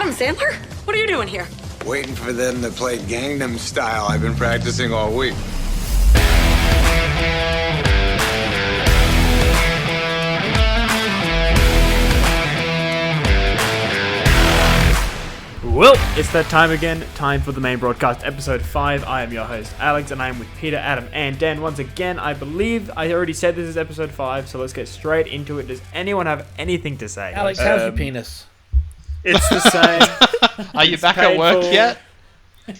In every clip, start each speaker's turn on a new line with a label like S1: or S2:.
S1: Adam Sandler? What are you doing here?
S2: Waiting for them to play Gangnam Style. I've been practicing all week.
S3: Well, it's that time again. Time for the main broadcast, episode 5. I am your host, Alex, and I am with Peter, Adam, and Dan. Once again, I believe I already said this is episode 5, so let's get straight into it. Does anyone have anything to say?
S4: Alex, how's your penis?
S3: It's the same.
S5: Are you back at work yet?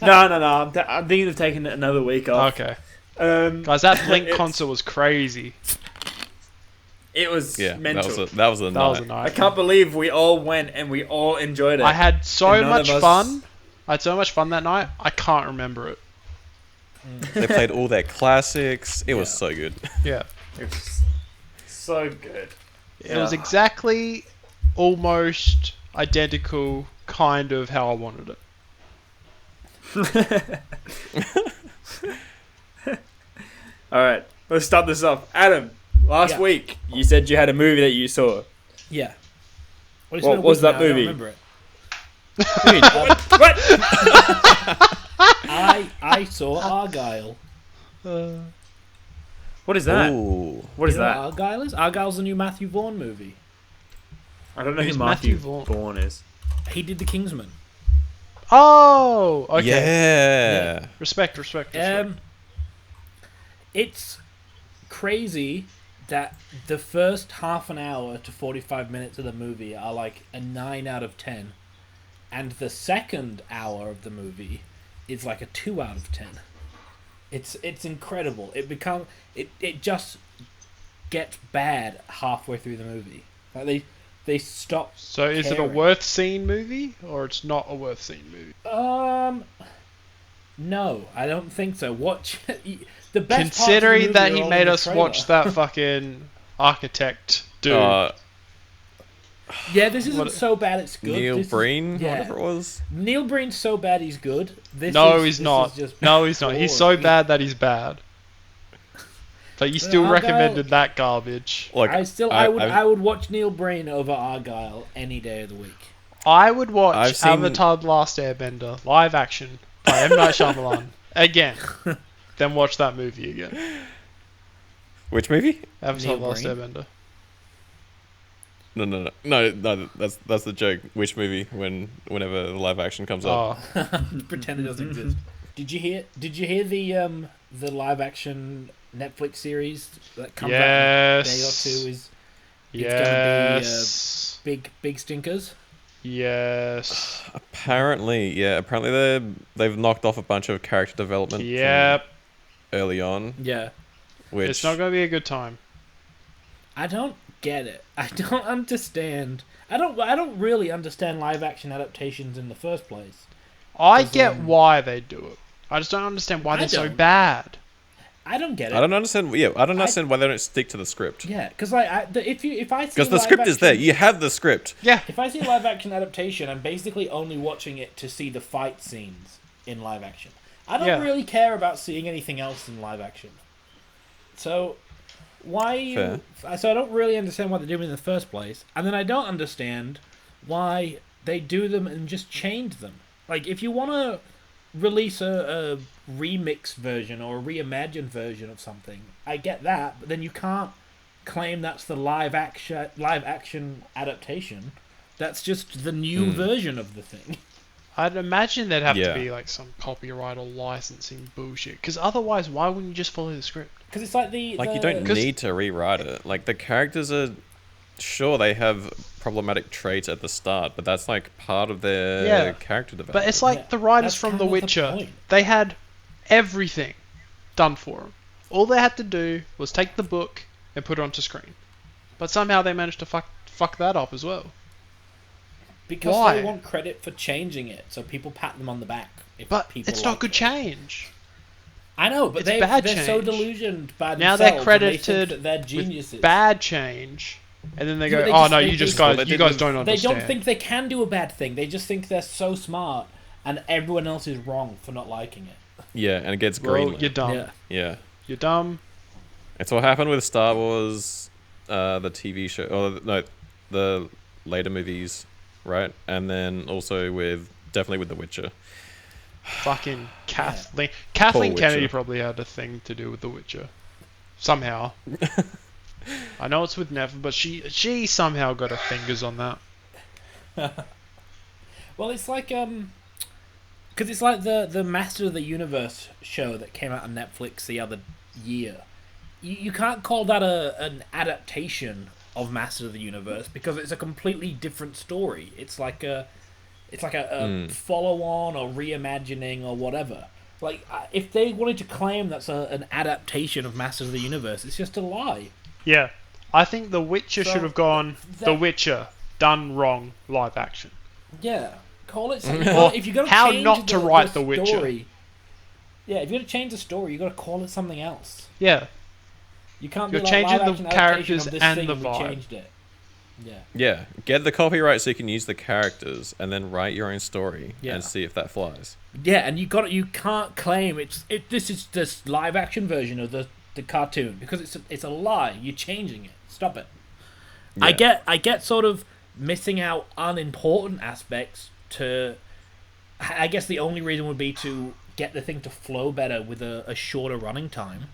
S3: No. I'm thinking of taking another week off.
S5: Okay. Guys, that Blink concert was crazy.
S3: It was mental.
S6: That was a night.
S3: I can't believe we all went and we all enjoyed it.
S5: I had so much fun. I had so much fun that night. I can't remember it.
S6: They played all their classics. It was so good.
S5: Yeah.
S3: It was so good.
S5: It was exactly, almost identical, kind of how I wanted it.
S3: Alright, let's start this off. Adam, last week you said you had a movie that you saw.
S4: Yeah.
S3: What was that movie?
S4: I don't remember it.
S3: What?
S4: I saw Argyle.
S3: What is that?
S6: Ooh.
S3: What is
S4: You know
S3: that?
S4: what Argyle is? Argyle's the new Matthew Vaughn movie.
S3: I don't know
S5: Who's
S3: who Matthew
S5: Matthew
S3: Vaughn is.
S4: He did The Kingsman.
S5: Oh, okay.
S6: Yeah.
S5: Respect.
S4: It's crazy that the first half an hour to 45 minutes of the movie are like a 9 out of 10. And the second hour of the movie is like a 2 out of 10. It's incredible. It just gets bad halfway through the movie. Like they stop.
S5: So is it a worth seeing movie or it's not a worth seeing movie?
S4: No, I don't think so. Watch the best.
S5: Considering that he made us
S4: trailer.
S5: watch that fucking architect dude.
S4: Yeah, this isn't so bad. It's good.
S6: Neil Breen,
S4: yeah.
S6: whatever it was.
S4: Neil Breen's so bad he's good.
S5: He's not. No, he's not. He's so bad that he's bad. But you still recommended that garbage.
S6: Like
S4: I would watch Neil Breen over Argyle any day of the week.
S5: I would watch Avatar: The Last Airbender live action by M. Night Shyamalan again, then watch that movie again.
S6: Which movie?
S5: Avatar: The Last Airbender.
S6: No. That's the joke. Which movie? Whenever the live action comes up.
S4: Pretend it doesn't exist. Did you hear the live action Netflix series that comes out in a day or two? It's gonna be big stinkers.
S5: Yes.
S6: Apparently they've knocked off a bunch of character development.
S5: Yep.
S6: Early on.
S4: Yeah.
S6: Which
S5: it's not gonna be a good time.
S4: I don't get it. I don't understand. I don't really understand live action adaptations in the first place.
S5: I get why they do it. I just don't understand why they're so bad.
S4: I don't get it.
S6: I don't understand. Yeah, I don't understand why they don't stick to the script.
S4: Yeah, because if I see
S6: because the script is there, you have the script.
S5: Yeah.
S4: If I see a live action adaptation, I'm basically only watching it to see the fight scenes in live action. I don't really care about seeing anything else in live action. So why? So I don't really understand why they do them in the first place, and then I don't understand why they do them and just change them. Like if you want to release a remix version or a reimagined version of something, I get that, but then you can't claim that's the live action adaptation. That's just the new version of the thing.
S5: I'd imagine there'd have to be like some copyright or licensing bullshit, because otherwise why wouldn't you just follow the script?
S4: Because it's like
S6: you don't need to rewrite it. Like the characters are sure they have problematic traits at the start, but that's like part of their character development.
S5: But it's like the writers from The Witcher. They had everything done for them. All they had to do was take the book and put it onto screen. But somehow they managed to fuck that up as well.
S4: Because they want credit for changing it, so people pat them on the back.
S5: But it's not good change.
S4: I know, but they're so delusioned by themselves.
S5: Now they're credited
S4: that they're geniuses.
S5: With bad change. And then they go, you guys don't understand.
S4: They don't think they can do a bad thing. They just think they're so smart, and everyone else is wrong for not liking it.
S6: Yeah, and it gets greenlit.
S5: You're dumb.
S6: Yeah.
S5: You're dumb.
S6: It's what happened with Star Wars, the TV show. The later movies right? And then also definitely with The Witcher.
S5: Fucking Kathleen. Kathleen
S6: Poor
S5: Kennedy
S6: Witcher.
S5: probably had a thing to do with The Witcher. Somehow. I know it's with Nev, but she somehow got her fingers on that.
S4: Well, it's like because it's like the Master of the Universe show that came out on Netflix the other year. You can't call that an adaptation of Master of the Universe because it's a completely different story. It's like a follow-on or reimagining or whatever. Like, if they wanted to claim that's an adaptation of Master of the Universe, it's just a lie.
S5: Yeah. I think The Witcher
S4: So,
S5: should have gone The Witcher, done wrong, live action.
S4: Yeah, call it something.
S5: Or
S4: If you're gonna
S5: how
S4: change
S5: not to write The Witcher.
S4: story, yeah, if you're gonna change the story, you got to call it something else.
S5: Yeah.
S4: You can't
S5: You're
S4: be like
S5: changing
S4: live-action
S5: the
S4: adaptation
S5: characters
S4: of this
S5: and
S4: thing
S5: the
S4: we
S5: vibe.
S4: changed it. Yeah.
S6: Yeah, get the copyright so you can use the characters, and then write your own story
S4: Yeah.
S6: and see if that flies.
S4: Yeah, and you can't claim this is this live action version of the cartoon because it's a lie. You're changing it. Stop it.
S6: Yeah.
S4: I get sort of missing out unimportant aspects to. I guess the only reason would be to get the thing to flow better with a shorter running time.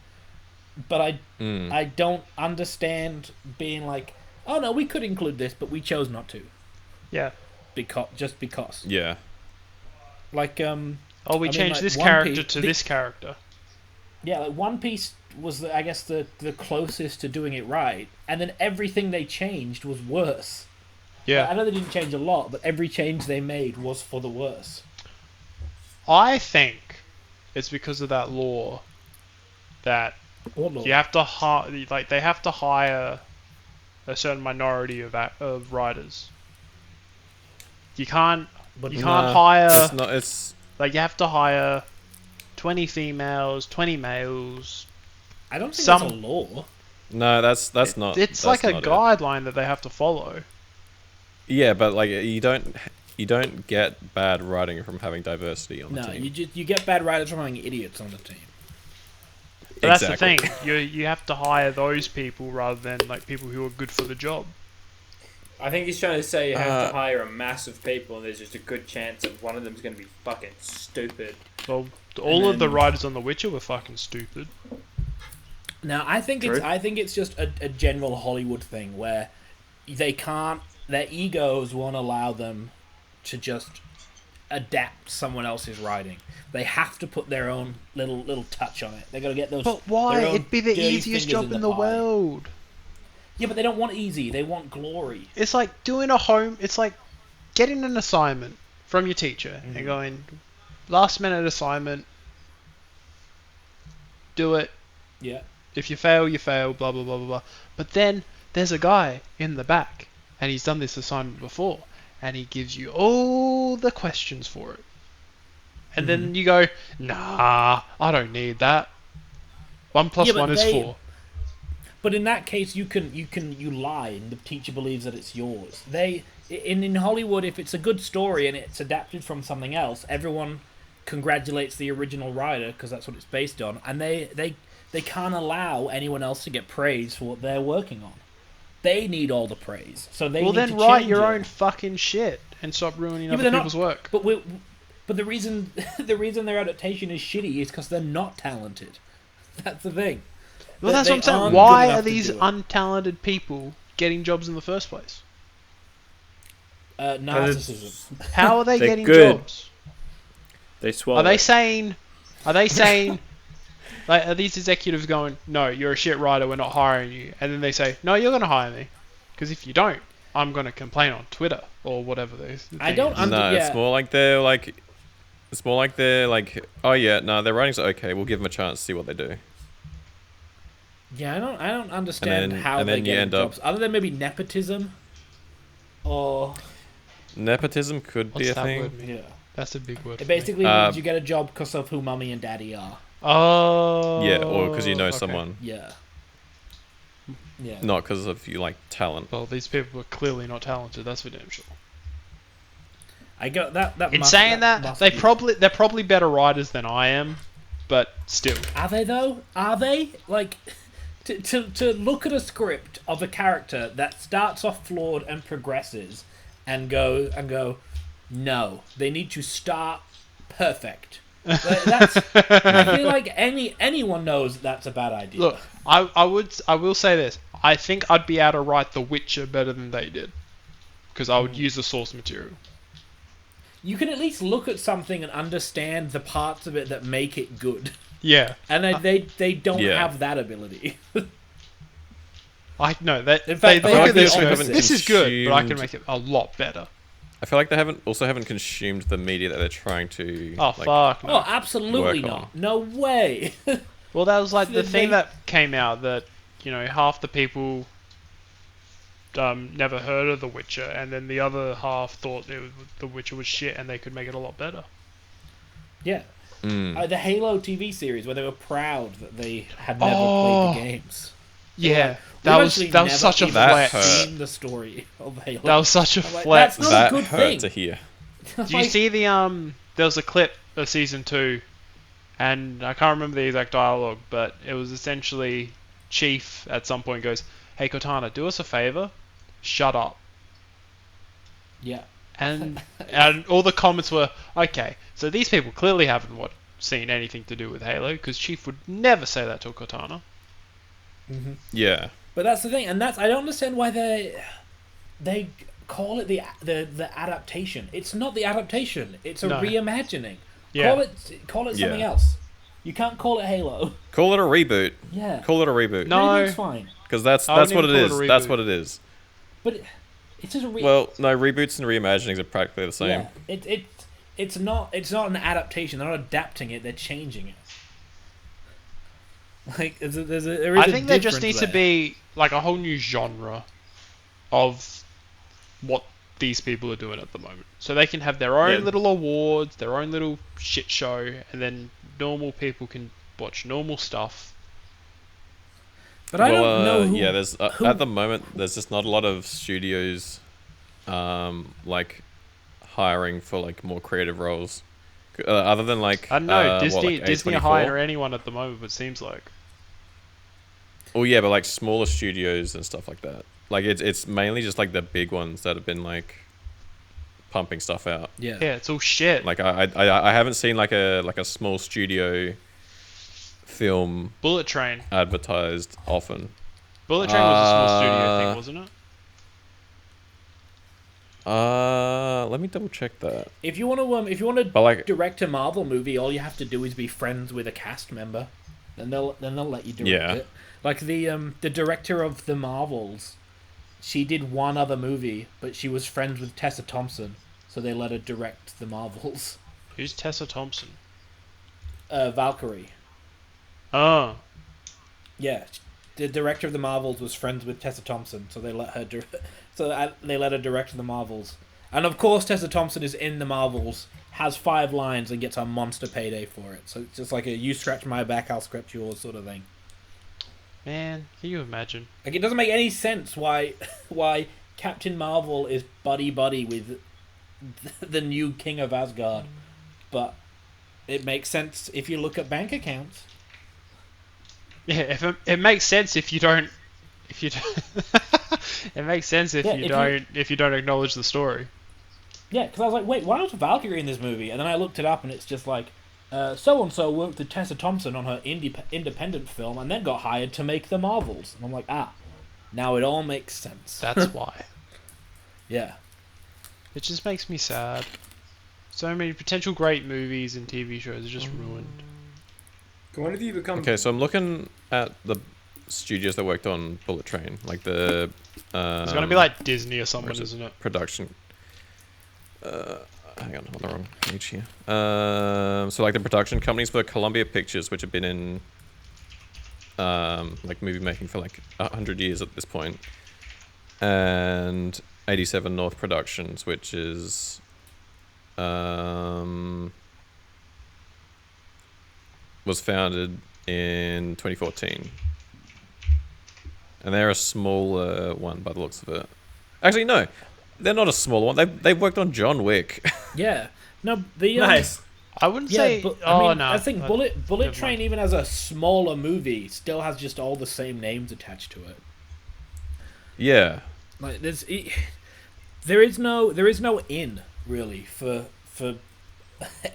S4: But I don't understand being like, oh no, we could include this, but we chose not to.
S5: Yeah.
S4: Because.
S6: Yeah.
S4: Like
S5: Oh, we
S4: I mean,
S5: changed
S4: like,
S5: this
S4: One
S5: character
S4: Piece-
S5: to
S4: the-
S5: this character.
S4: Yeah, like One Piece was, I guess, the closest to doing it right, and then everything they changed was worse.
S5: Yeah.
S4: I know they didn't change a lot, but every change they made was for the worse.
S5: I think it's because of that law that
S4: What law?
S5: you have to they have to hire a certain minority of writers. You can't hire
S6: It's not. It's
S5: like you have to hire 20 females, 20 males.
S4: I don't think
S5: some-
S4: that's a law.
S6: no. That's not.
S5: It's
S6: that's
S5: like a
S6: not it.
S5: guideline that they have to follow.
S6: Yeah, but like you don't get bad writing from having diversity on the
S4: No,
S6: team.
S4: you get bad writers from having idiots on the team.
S5: But that's
S6: Exactly.
S5: the thing. You have to hire those people rather than like people who are good for the job.
S3: I think he's trying to say you have to hire a mass of people, and there's just a good chance that one of them's going to be fucking stupid.
S5: Well, all of the
S3: then-
S5: writers on The Witcher were fucking stupid.
S4: Now, I think
S3: True.
S4: it's just a general Hollywood thing where they can't. Their egos won't allow them to just adapt someone else's writing. They have to put their own little touch on it. They got to get those.
S5: But why?
S4: their own
S5: It'd be the
S4: dirty
S5: easiest
S4: fingers
S5: job in the
S4: pie.
S5: world.
S4: Yeah, but they don't want easy. They want glory.
S5: It's like it's like getting an assignment from your teacher and going, last minute assignment, do it.
S4: Yeah.
S5: If you fail, you fail, blah, blah, blah, blah, blah. But then there's a guy in the back, and he's done this assignment before, and he gives you all the questions for it. And then you go, nah, I don't need that. 1 plus
S4: Yeah, but
S5: 1 is
S4: they-
S5: 4.
S4: But in that case, you lie, and the teacher believes that it's yours. In Hollywood, if it's a good story and it's adapted from something else, everyone congratulates the original writer because that's what it's based on, and they can't allow anyone else to get praise for what they're working on. They need all the praise, so they
S5: Well,
S4: need
S5: then
S4: to
S5: write
S4: change
S5: your
S4: it.
S5: own fucking shit and stop ruining
S4: Yeah, but
S5: other
S4: they're not-
S5: people's work.
S4: But the reason their adaptation is shitty is because they're not talented. That's the thing.
S5: Well, that's
S4: They
S5: what I'm saying.
S4: aren't
S5: Why
S4: good
S5: are
S4: enough to
S5: these
S4: do it.
S5: untalented people getting jobs in the first place?
S4: Narcissism.
S5: How are they
S3: They're
S5: getting
S3: good.
S5: jobs?
S3: They swallow.
S5: Are they saying, like, are these executives going, no, you're a shit writer, we're not hiring you, and then they say, no, you're going to hire me, because if you don't, I'm going to complain on Twitter or whatever they.
S4: I don't
S6: No,
S4: yeah.
S6: it's more like they're like, oh yeah, no, their writing's okay. We'll give them a chance to see what they do.
S4: Yeah, I don't understand
S6: And then-
S4: how
S6: and
S4: they
S6: then you
S4: get
S6: end up-
S4: jobs other than maybe nepotism. Or
S6: Nepotism could
S5: What's
S6: be a
S5: that
S6: thing.
S5: word mean?
S4: yeah,
S5: That's a big word.
S4: it
S5: for me.
S4: basically means you get a job because of who mummy and daddy are.
S5: Oh.
S6: Yeah, or because you know
S5: okay.
S6: someone,
S4: Yeah, yeah.
S6: not because of you like talent.
S5: Well, these people are clearly not talented. That's for damn sure.
S4: I got that.
S5: In
S4: must-
S5: saying that,
S4: must
S5: they're
S4: be-
S5: probably better writers than I am, but still.
S4: Are they though? Are they like to look at a script of a character that starts off flawed and progresses, and go, no, they need to start perfect. That's, I feel like anyone knows that's a bad idea.
S5: Look, I will say this. I think I'd be able to write The Witcher better than they did, because I would use the source material.
S4: You can at least look at something and understand the parts of it that make it good.
S5: Yeah,
S4: And they don't have that ability.
S5: I know that.
S4: In fact,
S5: they
S4: they
S5: look at this.
S4: also
S5: and go,
S6: haven't
S5: this is good, but I can
S6: consumed-
S5: make it a lot better.
S6: I feel like they haven't consumed the media that they're trying to.
S5: Oh fuck! No.
S4: Oh, absolutely
S6: Work
S4: not.
S6: on.
S4: No way.
S5: Well, that was like the thing
S4: They-
S5: that came out that half the people never heard of The Witcher, and then the other half thought The Witcher was shit, and they could make it a lot better.
S4: Yeah.
S6: Mm.
S4: The Halo TV series, where they were proud that they had never played the games.
S5: Yeah,
S4: That
S5: was such a
S6: That
S5: flex.
S6: hurt.
S4: Seen the story of Halo.
S5: That was such a
S4: I'm like,
S5: flex.
S4: that's not
S6: That
S4: a good
S6: hurt
S4: thing.
S6: to hear.
S5: Do you see the There was a clip of season 2, and I can't remember the exact dialogue, but it was essentially Chief at some point goes, "Hey Cortana, do us a favor, shut up."
S4: Yeah.
S5: And all the comments were, okay, so these people clearly haven't seen anything to do with Halo, because Chief would never say that to Cortana.
S6: Yeah.
S4: But that's the thing, and I don't understand why they call it the adaptation. It's not the adaptation. It's a
S5: No.
S4: reimagining.
S5: Yeah.
S4: Call it
S6: Yeah.
S4: something else. You can't call it Halo.
S6: Call it a reboot.
S4: Yeah.
S6: Call it a reboot.
S5: No.
S4: Reboot's fine.
S6: Because that's
S5: I wouldn't
S6: what it
S5: even call
S6: is.
S5: it a
S6: That's
S5: reboot.
S6: what it is.
S4: But it's just a
S6: Well, no, reboots and reimaginings are practically the same.
S4: Yeah. It's not an adaptation. They're not adapting it. They're changing it. Like there is
S5: I think there just
S4: difference
S5: needs to
S4: there.
S5: be like a whole new genre of what these people are doing at the moment. So they can have their own
S6: Yeah.
S5: little awards, their own little shit show, and then normal people can watch normal stuff.
S4: But I don't know who.
S6: Yeah, there's
S4: who-
S6: at the moment there's just not a lot of studios, like hiring for like more creative roles, other than like
S5: I don't know, Disney
S6: like
S5: Disney are
S6: A24?
S5: hiring anyone at the moment, it seems like.
S6: Oh yeah, but like smaller studios and stuff like that. Like it's mainly just like the big ones that have been like pumping stuff out.
S4: Yeah.
S5: Yeah, it's all shit.
S6: Like I haven't seen like a small studio film
S5: Bullet Train.
S6: advertised often.
S5: Bullet Train was a small studio thing, wasn't it?
S6: Let me double check that.
S4: If you want to
S6: But like,
S4: direct a Marvel movie, all you have to do is be friends with a cast member, then they'll let you direct it. Like the director of the Marvels, she did one other movie, but she was friends with Tessa Thompson, so they let her direct the Marvels.
S5: Who's Tessa Thompson?
S4: Valkyrie.
S5: Oh.
S4: Yeah, the director of the Marvels was friends with Tessa Thompson, so they let her they let her direct the Marvels. And of course, Tessa Thompson is in the Marvels, has 5 lines, and gets a monster payday for it. So it's just like a "you scratch my back, I'll scratch yours" sort of thing.
S5: Man, can you imagine?
S4: Like, it doesn't make any sense why Captain Marvel is buddy with the new King of Asgard, but it makes sense if you look at bank accounts.
S5: Yeah, it makes sense if you don't. It makes sense if you don't acknowledge the story.
S4: Yeah, because I was like, wait, why was Valkyrie in this movie? And then I looked it up, and it's just like, so-and-so worked with Tessa Thompson on her independent film, and then got hired to make the Marvels. And I'm like, now it all makes sense.
S5: That's why.
S4: Yeah.
S5: It just makes me sad. So many potential great movies and TV shows are just ruined.
S2: When have you become?
S6: okay, so I'm looking at the studios that worked on Bullet Train, like the.
S5: It's gonna be like Disney or someone,
S6: where's it?
S5: isn't it?
S6: Production. Hang on, on the wrong page here. So like the production companies were Columbia Pictures, which have been in like movie making for like 100 years at this point, and 87 North Productions, which is was founded in 2014, and they're a smaller one by the looks of it. Actually, no. They're not a smaller one. They've worked on John Wick.
S4: Yeah. No, the...
S3: Nice.
S5: I wouldn't
S4: Yeah,
S5: say.
S4: but,
S5: Oh
S4: I mean,
S5: no.
S4: I think Bullet
S5: never
S4: Train,
S5: mind.
S4: even as a smaller movie, still has just all the same names attached to it.
S6: Yeah.
S4: Like, there is no in really for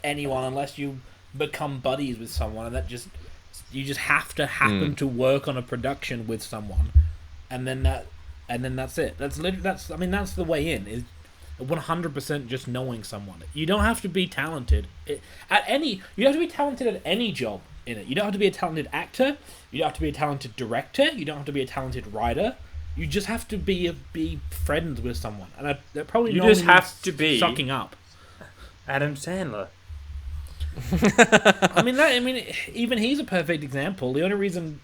S4: anyone unless you become buddies with someone, and you just have to happen to work on a production with someone, and then that's it. That's the way in, is 100% just knowing someone. You don't have to be talented you don't have to be talented at any job in it. You don't have to be a talented actor. You don't have to be a talented director. You don't have to be a talented writer. You just have to be friends with someone, and that probably
S3: you just have to be
S4: sucking up.
S3: Adam Sandler.
S4: I mean, even he's a perfect example. The only reason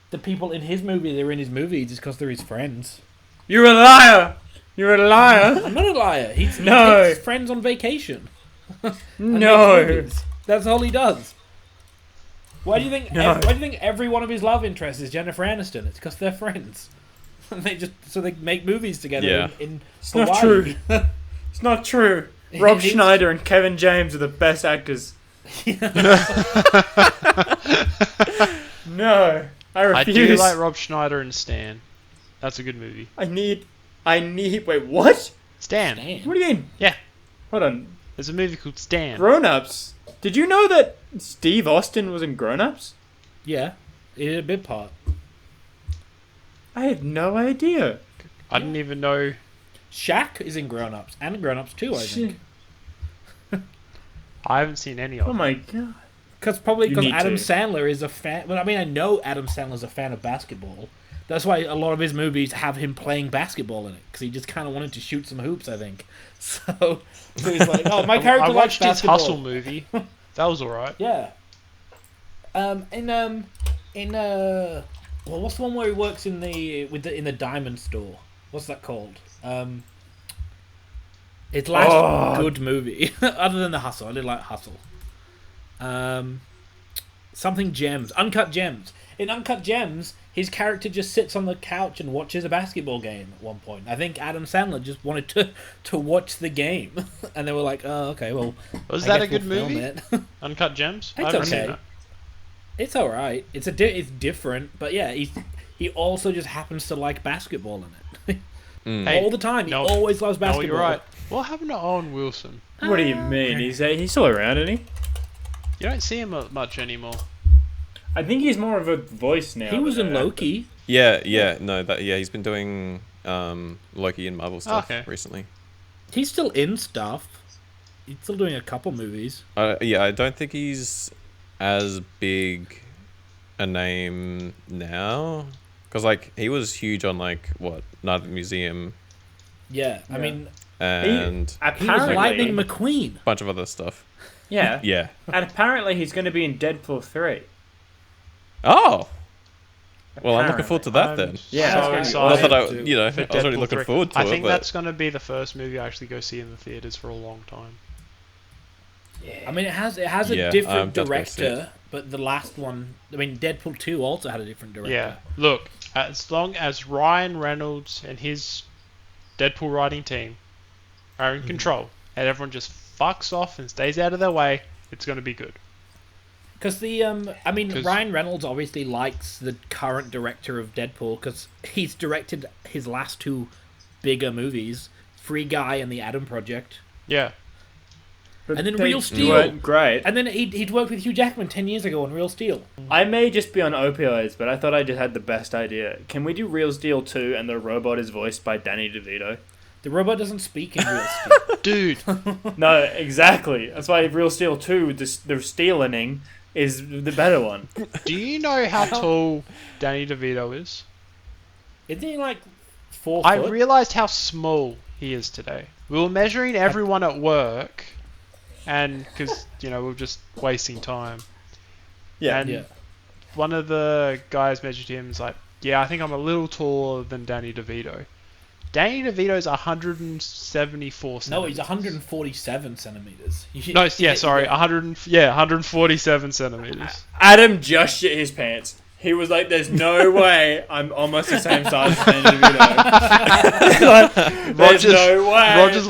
S4: the people in his movie they're in his movies is because they're his friends.
S3: You're a liar. You're a liar.
S4: I'm not a liar. He takes his friends on vacation.
S3: No,
S4: that's all he does. Why do you think? Why do you think every one of his love interests is Jennifer Aniston? It's because they're friends. They make movies together.
S3: It's not true. It's not true. Rob Schneider and Kevin James are the best actors. No, I refuse.
S5: I do like Rob Schneider and Stan. That's a good movie.
S3: I need. Wait, what?
S5: Stan.
S3: What do you mean?
S5: Yeah.
S3: Hold on.
S5: There's a movie called Stan.
S3: Grown Ups. Did you know that Steve Austin was in Grown Ups?
S4: Yeah, he did a bit part.
S3: I had no idea.
S5: I didn't even know.
S4: Shaq is in Grown Ups and Grown Ups 2, I think.
S5: I haven't seen any of them.
S3: Oh my god.
S4: Because Adam Sandler is a fan. Well, I mean, I know Adam Sandler's a fan of basketball. That's why a lot of his movies have him playing basketball in it, because he just kind of wanted to shoot some hoops, I think. So he's like, oh, my character
S5: I
S4: likes
S5: watched his
S4: basketball.
S5: Hustle movie. That was alright.
S4: Yeah. Well, what's the one where he works in the diamond store? What's that called? His last good movie, other than The Hustle. I did like Hustle. Something Gems. Uncut Gems. In Uncut Gems, his character just sits on the couch and watches a basketball game at one point. I think Adam Sandler just wanted to watch the game. And they were like, oh, okay, well...
S5: Was that a good movie? Uncut Gems?
S4: It's okay. It's alright. It's different, but yeah, he also just happens to like basketball in it. All the time. He always loves basketball.
S5: No, you're right. What happened to Owen Wilson?
S3: What do you mean? He's still around, isn't he?
S5: You don't see him much anymore.
S3: I think he's more of a voice now.
S4: He was in Loki.
S6: Yeah, he's been doing Loki and Marvel stuff recently.
S4: He's still in stuff. He's still doing a couple movies.
S6: I don't think he's as big a name now, because he was huge on Night at the Museum.
S4: Yeah, I mean,
S6: and
S4: he was Lightning McQueen.
S6: A bunch of other stuff.
S3: Yeah.
S6: Yeah.
S3: And apparently he's going to be in Deadpool 3.
S6: Oh. Well, I'm looking forward to that then.
S3: Yeah.
S5: So
S6: Not that I
S5: excited
S6: was already looking forward to it.
S5: I think that's going to be the first movie I actually go see in the theaters for a long time.
S4: Yeah. I mean, it has a different director, but the last one, I mean, Deadpool 2 also had a different director.
S5: Yeah. Look, as long as Ryan Reynolds and his Deadpool writing team are in control, and everyone just fucks off and stays out of their way, it's going to be good.
S4: Because Ryan Reynolds obviously likes the current director of Deadpool, because he's directed his last two bigger movies, Free Guy and The Adam Project.
S5: Yeah.
S3: But
S4: and then Real Steel.
S3: Great.
S4: And then he'd worked with Hugh Jackman 10 years ago on Real Steel.
S3: I may just be on opioids, but I thought I just had the best idea. Can we do Real Steel 2 and the robot is voiced by Danny DeVito?
S4: The robot doesn't speak in Real Steel.
S5: Dude.
S3: No, exactly. That's why Real Steel 2, the stealing is the better one.
S5: Do you know how tall Danny DeVito is?
S4: Isn't he 4 foot?
S5: I realised how small he is today. We were measuring everyone at work, and because we were just wasting time.
S3: Yeah.
S5: And one of the guys measured him. Is like, I think I'm a little taller than Danny DeVito. Danny DeVito's 174 centimeters.
S4: No, he's 147 centimeters.
S5: 147 centimeters.
S3: Adam just shit his pants. He was like, "There's no way I'm almost the same size as Danny DeVito." There's no way.
S5: Rogers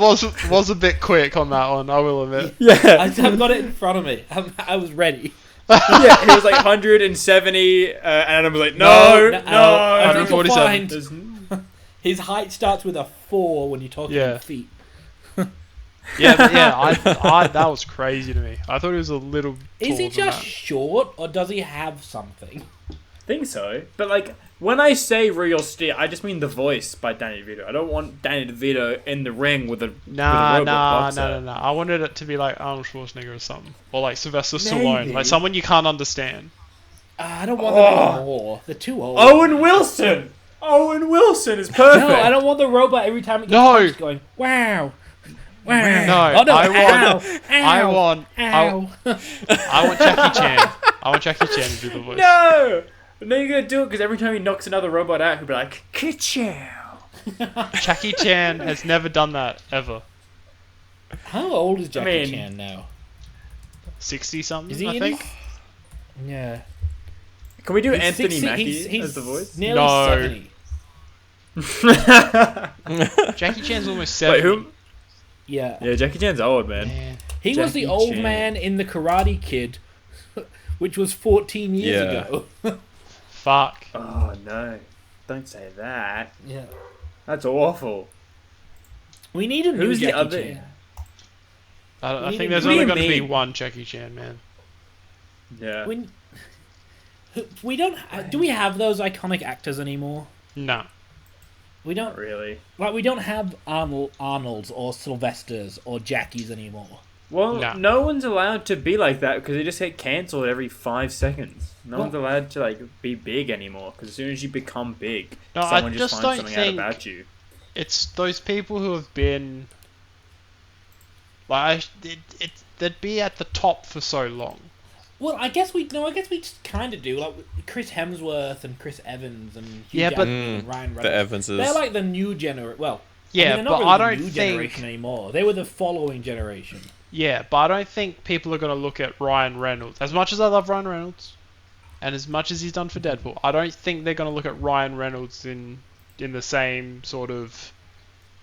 S5: was a bit quick on that one, I will admit.
S3: Yeah,
S4: I've got it in front of me. I was ready.
S3: Yeah, he was like 170, and Adam was like, "No,
S5: 147.
S4: His height starts with a 4 when you're talking in feet.
S5: I that was crazy to me. I thought he was a little.
S4: Is he
S5: taller than
S4: just short, or does he have something?
S3: Think so, but like when I say Real Steel, I just mean the voice by Danny DeVito. I don't want Danny DeVito in the ring with a robot boxer.
S5: No. I wanted it to be like Arnold Schwarzenegger or something, or like Sylvester Stallone, like someone you can't understand.
S4: I don't want them anymore. They're too old.
S3: Owen Wilson. Owen Wilson is perfect.
S4: No, I don't want the robot every time it gets punched going, wow. Wow.
S5: No,
S4: oh, no.
S5: I want Jackie Chan. I want Jackie Chan to do the voice.
S3: No! No, you're gonna do it because every time he knocks another robot out, he'll be like, ka-chow.
S5: Jackie Chan has never done that, ever.
S4: How old is Jackie Chan now?
S5: 60-something,
S4: is he
S5: I think.
S4: Yeah.
S3: Can we do
S4: He's
S3: Anthony
S4: 60,
S3: Mackie
S4: he's
S3: as the voice?
S4: Nearly 70.
S5: Jackie Chan's almost 70.
S3: Wait, who?
S4: Yeah.
S3: Yeah, Jackie Chan's old, man.
S4: He was the old man in The Karate Kid, which was 14 years ago.
S5: Fuck.
S3: Oh, no. Don't say that.
S4: Yeah.
S3: That's awful.
S4: We need a new
S3: Who's
S4: Jackie
S3: the other?
S4: Chan.
S5: I think there's only going to be one Jackie Chan, man.
S3: Yeah.
S4: We don't. Do we have those iconic actors anymore?
S5: No.
S4: We don't
S3: Not really.
S4: Like, we don't have Arnolds or Sylvesters or Jackies anymore.
S3: Well, no one's allowed to be like that because they just get cancelled every 5 seconds. No one's allowed to like be big anymore because as soon as you become big, someone just finds something out about you.
S5: It's those people who have been like they'd be at the top for so long.
S4: Well, I guess we just kind of do. Like Chris Hemsworth and Chris Evans and Hugh Jackman and Ryan Reynolds.
S6: The Evanses.
S4: They're like the new generation. Well,
S5: yeah,
S4: they're
S5: but
S4: not really
S5: I
S4: the
S5: don't
S4: new
S5: think
S4: generation anymore. They were the following generation.
S5: Yeah, but I don't think people are going to look at Ryan Reynolds. As much as I love Ryan Reynolds, and as much as he's done for Deadpool, I don't think they're going to look at Ryan Reynolds in the same sort of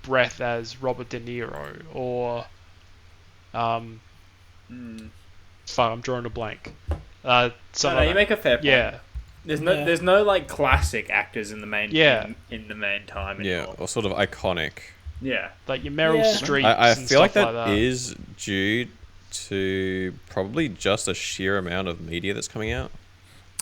S5: breath as Robert De Niro or fuck, I'm drawing a blank.
S3: No, you make a fair point.
S5: Yeah.
S3: There's no like classic actors in the main in the main time anymore.
S6: Yeah, or sort of iconic.
S3: Yeah.
S5: Like your Meryl Streep.
S6: I
S5: and
S6: feel like
S5: stuff
S6: that is due to probably just a sheer amount of media that's coming out.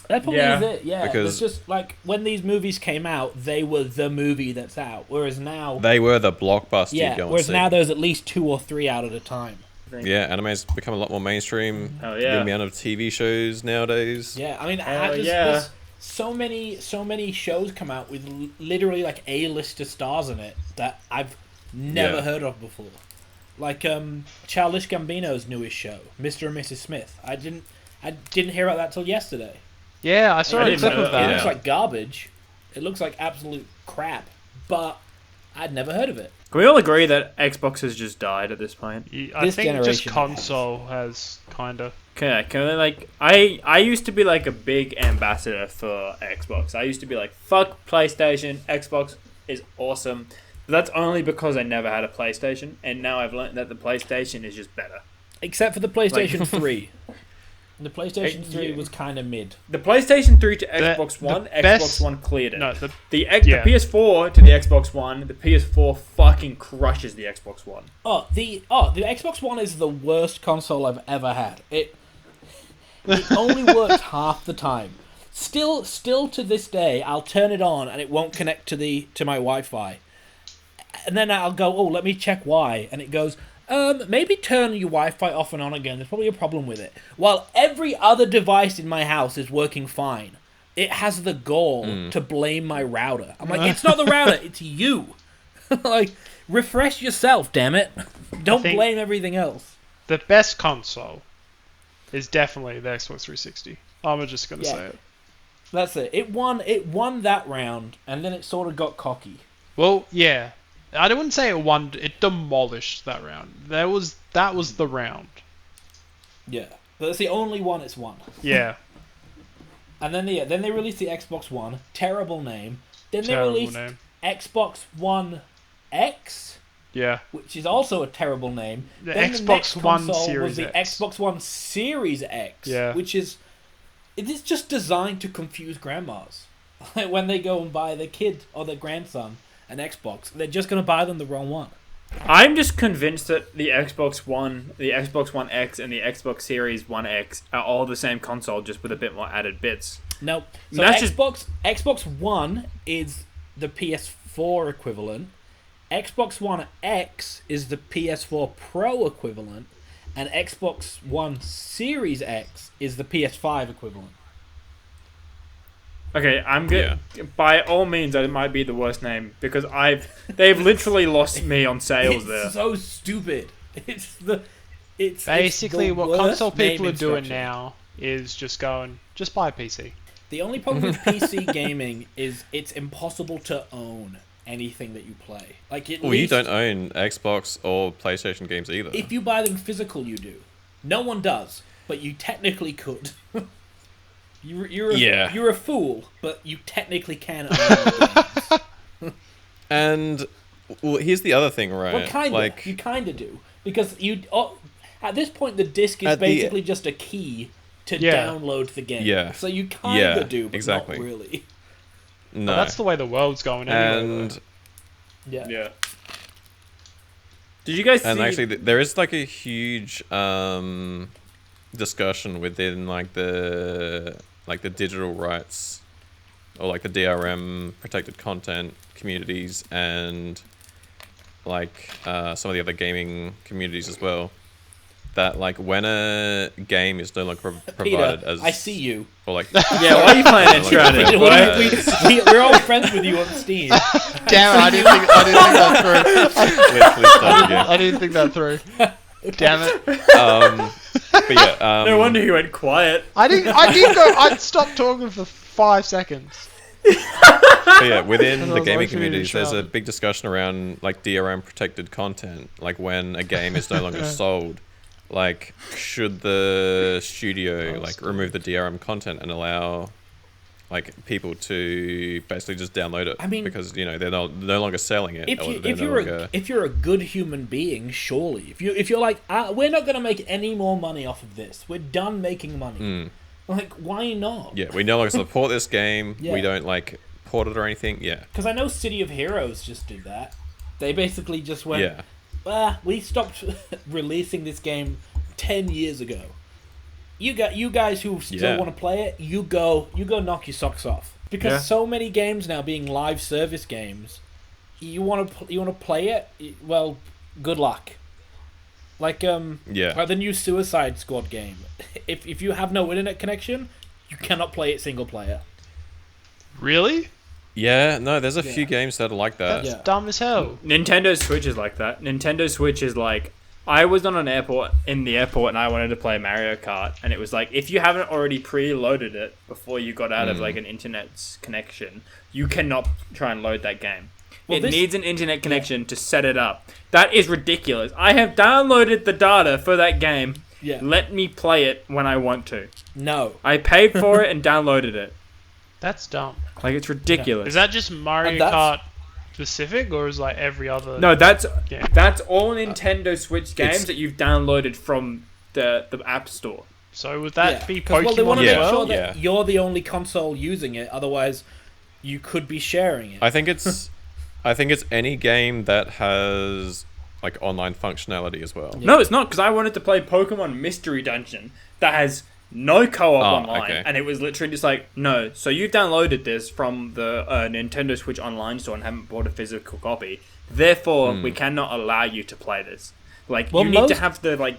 S4: That probably is it, yeah.
S6: Because
S4: it's just like when these movies came out, they were the movie that's out. Whereas now
S6: they were the blockbuster you'd go and
S4: whereas
S6: see.
S4: now there's at least 2 or 3 out at a time.
S6: Yeah, anime's become a lot more mainstream.
S3: Oh yeah.
S6: The amount of TV shows nowadays.
S4: Yeah, I mean, there's so many shows come out with literally like A-lister stars in it that I've never heard of before. Like Childish Gambino's newest show, Mr. and Mrs. Smith. I didn't hear about that till yesterday.
S5: Yeah, I saw a clip of that.
S4: It looks like garbage. It looks like absolute crap. But I'd never heard of it.
S3: Can we all agree that Xbox has just died at this point?
S5: I think just console has kind of.
S3: Okay, can I, like I used to be like a big ambassador for Xbox. I used to be like, fuck PlayStation, Xbox is awesome. But that's only because I never had a PlayStation, and now I've learned that the PlayStation is just better.
S4: Except for the PlayStation 3. The PlayStation 3 was kind of mid.
S3: The PlayStation 3 to Xbox One, Xbox One cleared it.
S5: No,
S3: the PS4 to the Xbox One, the PS4 fucking crushes the Xbox One.
S4: The Xbox One is the worst console I've ever had. It only works half the time. Still to this day, I'll turn it on and it won't connect to my Wi-Fi. And then I'll go, let me check why, and it goes, maybe turn your Wi-Fi off and on again. There's probably a problem with it. While every other device in my house is working fine, it has the gall to blame my router. I'm like, it's not the router, it's you. Like, refresh yourself, damn it. Don't blame everything else.
S5: The best console is definitely the Xbox 360. I'm just going to say it.
S4: That's it. It won that round, and then it sort of got cocky.
S5: Well, yeah. I wouldn't say it won. It demolished that round. That was the round.
S4: Yeah, that's the only one it's won.
S5: Yeah.
S4: And then they released the Xbox One. Terrible name. Then they released Xbox One X.
S5: Yeah.
S4: Which is also a terrible name.
S5: The
S4: then
S5: Xbox
S4: the next
S5: One
S4: console
S5: Series
S4: was the
S5: X.
S4: Xbox One Series X.
S5: Yeah.
S4: Which is just designed to confuse grandmas. When they go and buy their kid or their grandson an Xbox, they're just going to buy them the wrong one.
S3: I'm just convinced that the Xbox One, the Xbox One X, and the Xbox Series One X are all the same console, just with a bit more added bits.
S4: No, so
S3: That's
S4: Xbox One is the PS4 equivalent. Xbox One X is the PS4 Pro equivalent, and Xbox One Series X is the PS5 equivalent.
S3: Okay, I'm good. Yeah. By all means, that might be the worst name because they've literally lost me on sales there.
S4: It's so stupid. It's
S5: basically
S4: it's
S5: what console people are doing now is just buy a PC.
S4: The only problem with PC gaming is it's impossible to own anything that you play.
S6: You don't own Xbox or PlayStation games either.
S4: If you buy them physical, you do. No one does, but you technically could. You're a fool, but you technically can own games.
S6: And here's the other thing, right?
S4: Well, you kind of do, because at this point the disc is basically just a key to download the game. Yeah. So you kind of do, but not really.
S5: No, well, that's the way the world's going anyway. And
S3: yeah. Did you guys see?
S6: And actually, there is like a huge discussion within like the digital rights or like the DRM protected content communities and like some of the other gaming communities as well, that like when a game is no longer provided
S4: Peter,
S6: as
S4: I see you.
S6: Or like
S3: yeah, why are you playing Uncharted?
S4: We're all friends with you on Steam.
S5: Damn it! I didn't think that through. I didn't think that through. Damn it.
S6: But yeah,
S3: no wonder he went quiet.
S5: I did go. I stopped talking for 5 seconds.
S6: But yeah, within the gaming communities, there's a big discussion around like DRM protected content. Like when a game is no longer sold, like should the studio remove the DRM content and allow like people to basically just download it?
S4: I mean,
S6: because they're no longer selling it.
S4: If you're a good human being, surely. If you're like, we're not going to make any more money off of this. We're done making money. Like, why not?
S6: Yeah, we no longer support this game. We don't like port it or anything. Yeah,
S4: because I know City of Heroes just did that. They basically just went, we stopped releasing this game 10 years ago. You guys who still want to play it, you go knock your socks off. Because so many games now being live service games, you want to play it, well, good luck. Like like the new Suicide Squad game. If you have no internet connection, you cannot play it single player.
S5: Really?
S6: Yeah, no, there's a few games that are like that.
S5: That's dumb as hell.
S3: Nintendo Switch is like that. Nintendo Switch is like, I was on in the airport and I wanted to play Mario Kart, and it was like, if you haven't already preloaded it before you got out of like an internet connection, you cannot try and load that game. Well, it needs an internet connection to set it up. That is ridiculous. I have downloaded the data for that game.
S4: Yeah.
S3: Let me play it when I want to.
S4: No.
S3: I paid for it and downloaded it.
S5: That's dumb.
S3: Like, it's ridiculous.
S5: Is that just Mario Kart specific, or is like every other?
S3: No, that's all Nintendo Switch games that you've downloaded from the App Store.
S5: So would that be
S4: Well,
S5: Pokemon
S4: they want to
S5: as
S4: make
S5: well?
S4: sure that you're the only console using it. Otherwise, you could be sharing it.
S6: I think it's any game that has like online functionality as well.
S3: No, it's not, because I wanted to play Pokemon Mystery Dungeon that has no co-op online, and it was literally just like, no, so you've downloaded this from the Nintendo Switch Online store and haven't bought a physical copy, therefore we cannot allow you to play this. Like, you need to have the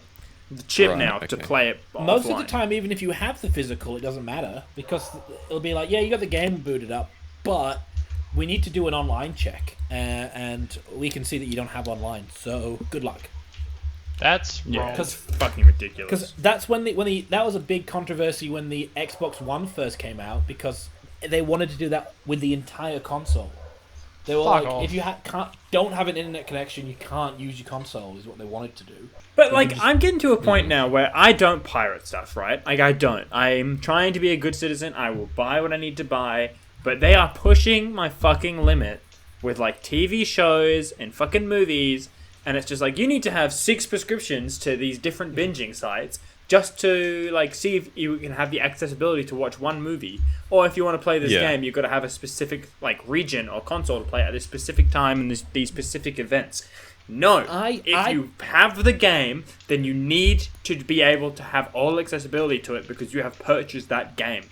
S3: chip to play it offline.
S4: Most of the time, even if you have the physical, it doesn't matter, because it'll be like, yeah, you got the game booted up, but we need to do an online check, and we can see that you don't have online, so good luck.
S5: That's wrong.
S3: That's fucking ridiculous.
S4: Because that's that was a big controversy when the Xbox One first came out, because they wanted to do that with the entire console. They were like, if you don't have an internet connection, you can't use your console, is what they wanted to do.
S3: But like, I'm getting to a point now where I don't pirate stuff, right? Like, I don't. I'm trying to be a good citizen. I will buy what I need to buy, but they are pushing my fucking limit with like TV shows and fucking movies. And it's just like, you need to have 6 prescriptions to these different binging sites just to like see if you can have the accessibility to watch one movie. or if you want to play this
S6: Yeah.
S3: game, you've got to have a specific like region or console to play at this specific time and these specific events. No, if you have the game, then you need to be able to have all accessibility to it because you have purchased that game.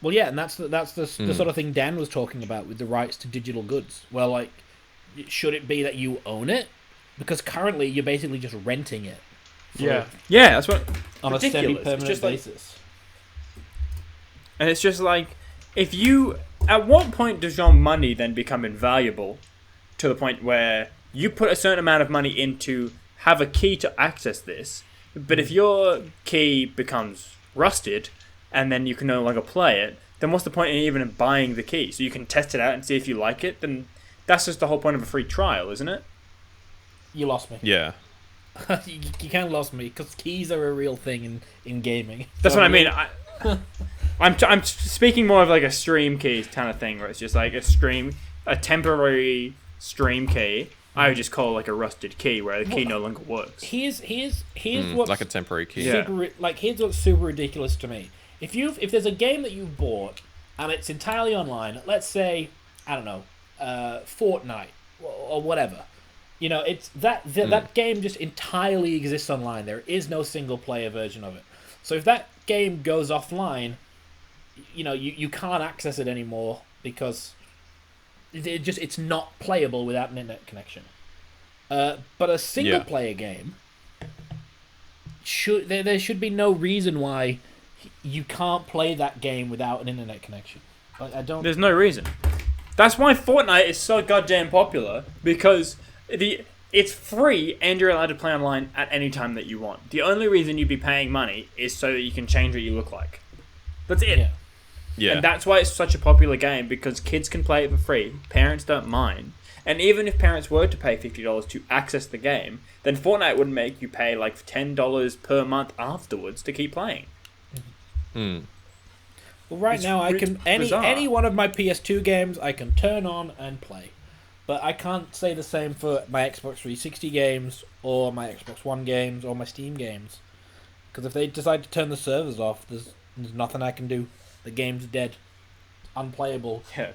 S4: Well, yeah, and that's the sort of thing Dan was talking about with the rights to digital goods. Well, like, should it be that you own it? Because currently you're basically just renting it.
S3: Yeah, that's what
S4: on
S3: ridiculous.
S4: a semi-permanent
S3: just
S4: basis.
S3: And it's just like, if you, at what point does your money then become invaluable to the point where you put a certain amount of money in to have a key to access this, but if your key becomes rusted and then you can no longer play it, then what's the point in even buying the key? So you can test it out and see if you like it, then that's just the whole point of a free trial, isn't it?
S4: You lost me.
S6: Yeah.
S4: you kind of lost me, because keys are a real thing in gaming.
S3: That's what I mean. I'm speaking more of like a stream key kind of thing, where it's just like a temporary stream key. I would just call like a rusted key, where the key no longer works.
S4: Here's what's
S6: like a temporary key.
S4: here's what's super ridiculous to me. If there's a game that you've bought and it's entirely online, let's say, I don't know, Fortnite or whatever, you know, it's that game just entirely exists online. There is no single player version of it. So if that game goes offline, you know, you can't access it anymore because it's not playable without an internet connection. But a single player game there should be no reason why you can't play that game without an internet connection. I don't.
S3: There's no reason. That's why Fortnite is so goddamn popular, because it's free and you're allowed to play online at any time that you want. The only reason you'd be paying money is so that you can change what you look like. That's it.
S6: Yeah.
S3: And that's why it's such a popular game, because kids can play it for free, parents don't mind. And even if parents were to pay $50 to access the game, then Fortnite would make you pay like $10 per month afterwards to keep playing.
S4: Well, right now I can any one of my PS2 games I can turn on and play, but I can't say the same for my Xbox 360 games or my Xbox One games or my Steam games, because if they decide to turn the servers off, there's nothing I can do. The game's dead, unplayable.
S3: Yeah.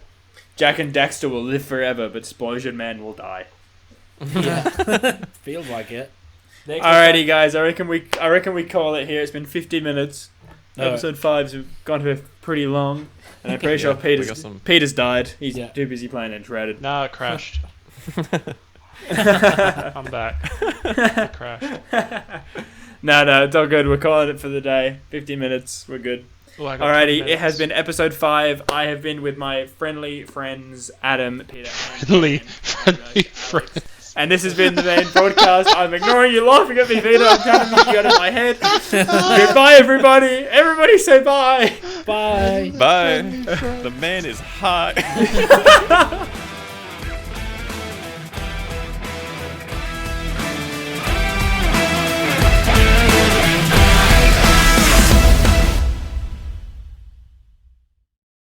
S3: Jack and Daxter will live forever, but Splosion Man will die.
S4: Yeah, feels like it.
S3: Alrighty, guys. I reckon we call it here. It's been 50 minutes. Episode 5's gone to pretty long, and I'm pretty sure Peter's died. He's too busy playing Uncharted.
S5: No, it crashed. I'm back. It crashed.
S3: No, it's all good. We're calling it for the day. 50 minutes. We're good.
S5: Well,
S3: Alrighty, it has been episode 5. I have been with my friendly friends, Adam, Peter,
S5: friendly friends.
S3: And this has been the main broadcast. I'm ignoring you laughing at me, Peter. I'm trying to make you out of my head. Goodbye, everybody. Everybody say bye.
S4: Bye.
S6: Bye. The man is hot.